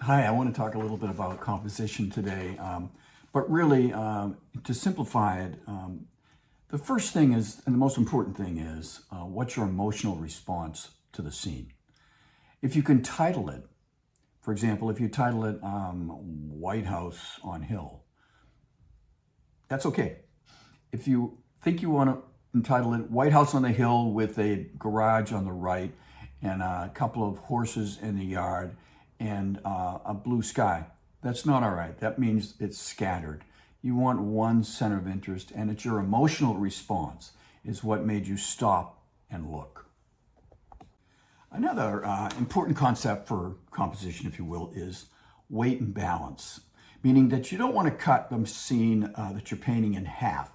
Hi, I want to talk a little bit about composition today, but really to simplify it, the first thing is, and the most important thing is, what's your emotional response to the scene? If you can title it, for example, if you title it White House on Hill, that's okay. If you think you want to entitle it White House on the Hill with a garage on the right and a couple of horses in the yard and a blue sky, that's not all right. That means it's scattered. You want one center of interest, and it's your emotional response is what made you stop and look. Another important concept for composition, if you will, is weight and balance, meaning that you don't want to cut the scene that you're painting in half,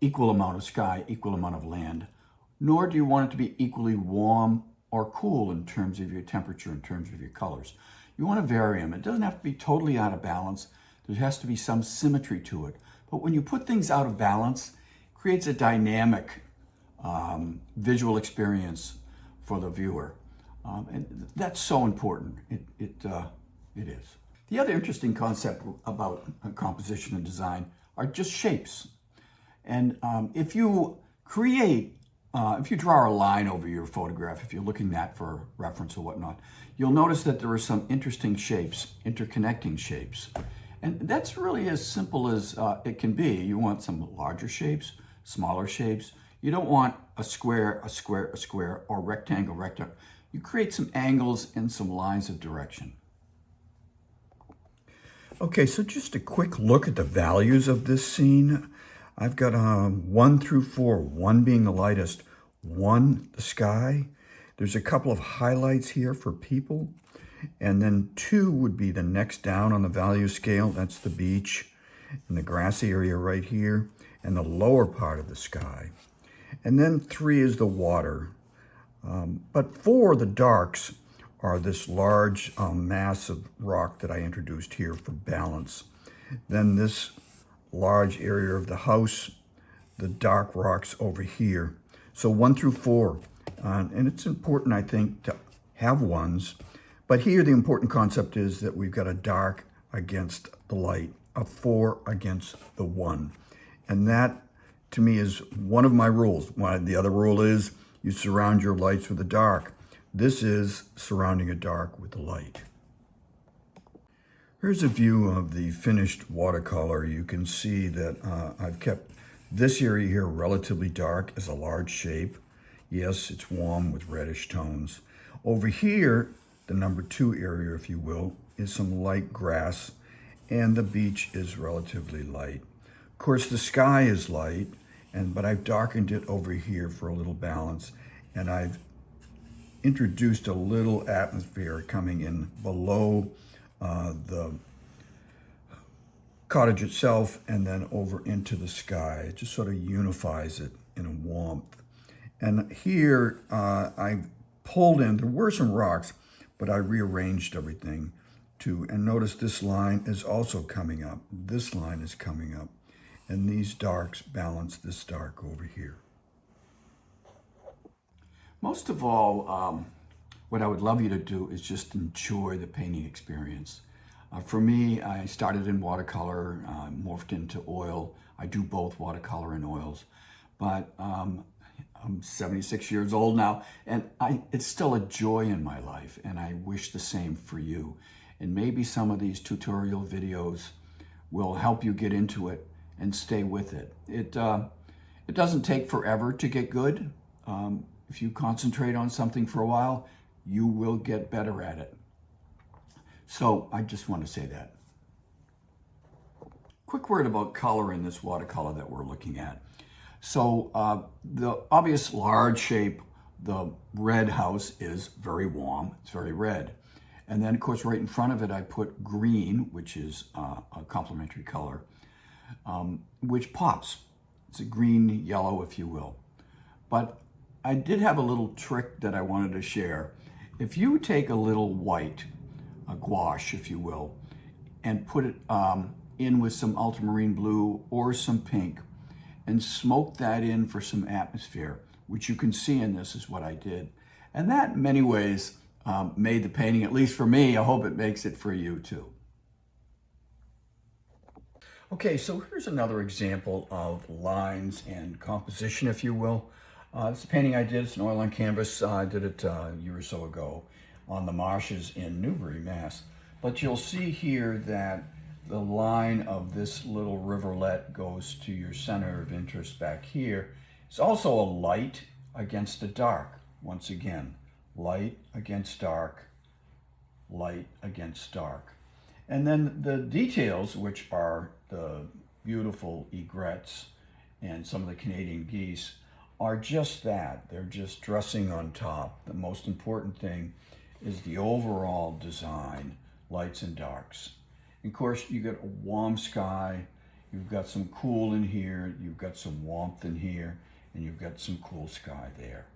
equal amount of sky, equal amount of land, nor do you want it to be equally warm or cool in terms of your temperature, in terms of your colors. You want to vary them. It doesn't have to be totally out of balance. There has to be some symmetry to it. But when you put things out of balance, it creates a dynamic visual experience for the viewer. And that's so important. It is. The other interesting concept about composition and design are just shapes. And if you draw a line over your photograph, if you're looking at for reference or whatnot, you'll notice that there are some interesting shapes, interconnecting shapes. And that's really as simple as it can be. You want some larger shapes, smaller shapes. You don't want a square, a square, a square, or rectangle, rectangle. You create some angles and some lines of direction. Okay, so just a quick look at the values of this scene. I've got 1 through 4, 1 being the lightest, 1 the sky. There's a couple of highlights here for people. And then 2 would be the next down on the value scale. That's the beach and the grassy area right here and the lower part of the sky. And then 3 is the water. But 4, the darks, are this large mass of rock that I introduced here for balance. Then this large area of the house, the dark rocks over here. So 1 through 4. And it's important, I think, to have 1s. But here the important concept is that we've got a dark against the light, a 4 against the 1. And that, to me, is one of my rules. The other rule is you surround your lights with the dark. This is surrounding a dark with the light. Here's a view of the finished watercolor. You can see that I've kept this area here relatively dark as a large shape. Yes, it's warm with reddish tones. Over here, the number 2 area, if you will, is some light grass, and the beach is relatively light. Of course, the sky is light, but I've darkened it over here for a little balance, and I've introduced a little atmosphere coming in below the cottage itself and then over into the sky. It just sort of unifies it in a warmth. And here I pulled in, there were some rocks, but I rearranged everything and notice this line is also coming up. This line is coming up, and these darks balance this dark over here. Most of all, what I would love you to do is just enjoy the painting experience. For me, I started in watercolor, morphed into oil. I do both watercolor and oils, but I'm 76 years old now, and it's still a joy in my life, and I wish the same for you. And maybe some of these tutorial videos will help you get into it and stay with it. It doesn't take forever to get good. If you concentrate on something for a while, you will get better at it. So I just want to say that. Quick word about color in this watercolor that we're looking at. So the obvious large shape, the red house, is very warm. It's very red. And then, of course, right in front of it, I put green, which is a complementary color, which pops. It's a green yellow, if you will. But I did have a little trick that I wanted to share. If you take a little white, a gouache, if you will, and put it in with some ultramarine blue or some pink, and smoke that in for some atmosphere, which you can see in this is what I did. And that, in many ways, made the painting, at least for me. I hope it makes it for you too. Okay, so here's another example of lines and composition, if you will. This is a painting I did. It's an oil on canvas. I did it a year or so ago on the marshes in Newbury, Mass. But you'll see here that the line of this little rivulet goes to your center of interest back here. It's also a light against a dark. Once again, light against dark, light against dark. And then the details, which are the beautiful egrets and some of the Canadian geese, are just that. They're just dressing on top. The most important thing is the overall design, lights and darks. And of course, you get a warm sky, you've got some cool in here, you've got some warmth in here, and you've got some cool sky there.